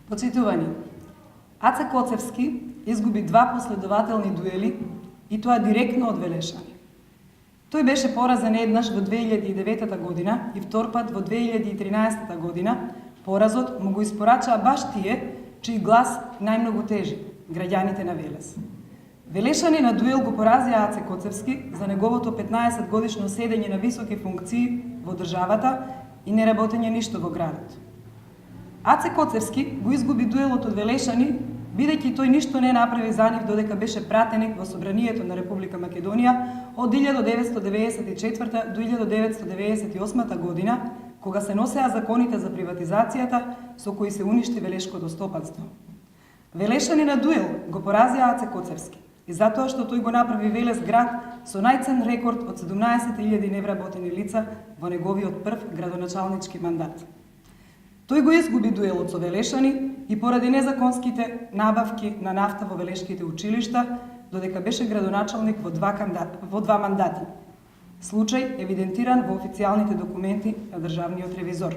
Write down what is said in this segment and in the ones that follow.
Почитувани, Аце Коцевски изгуби два последователни дуели и тоа директно од Велешани. Тој беше поразен еднаш во 2009 година и втор пат во 2013 година. Поразот му го испорачаа баш тие, чиј глас најмногу тежи, граѓаните на Велес. Велешани на дуел го поразија Аце Коцевски за неговото 15 годишно седење на високи функции во државата и не работење ништо во градот. Аце Коцевски го изгуби дуелот од Велешани, бидејќи тој ништо не направи за нив додека беше пратеник во Собранието на Република Македонија од 1994 до 1998 година, кога се носеа законите за приватизацијата со кои се уништи велешкото стопанство. Велешани на дуел го поразија Аце Коцевски и затоа што тој го направи Велес град со најцен рекорд од 17.000 невработени лица во неговиот прв градоначалнички мандат. Тој го изгуби дуелот со Велешани и поради незаконските набавки на нафта во велешките училишта, додека беше градоначалник во два мандати. Случај евидентиран во официјалните документи на државниот ревизор.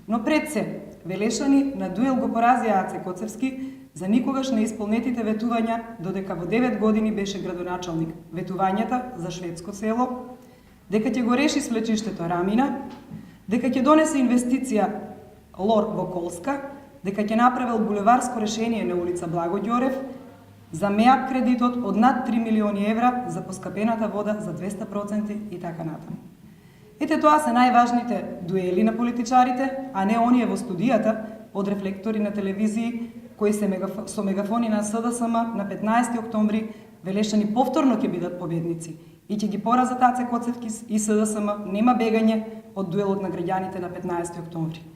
Но пред се, Велешани на дуел го поразија Аце Коцевски за никогаш неисполнетите ветувања, додека во 9 години беше градоначалник. Ветувањата за шведско село, дека ќе го реши свлечиштето Рамина, дека ќе донесе инвестиција Лор во Колска, дека ќе направил булеварско решение на улица Благо Ѓорев, за МЕАП кредитот од над 3 милиони евра за поскапената вода за 200% и така натаму. Ете, тоа се најважните дуели на политичарите, а не оние во студијата под рефлектори на телевизии, кои се со мегафони на СДСМ на 15 октомври Велешани повторно ќе бидат победници и ќе ги поразат Аце Коцевски и СДСМ, нема бегање од дуелот на граѓаните на 15 октомври.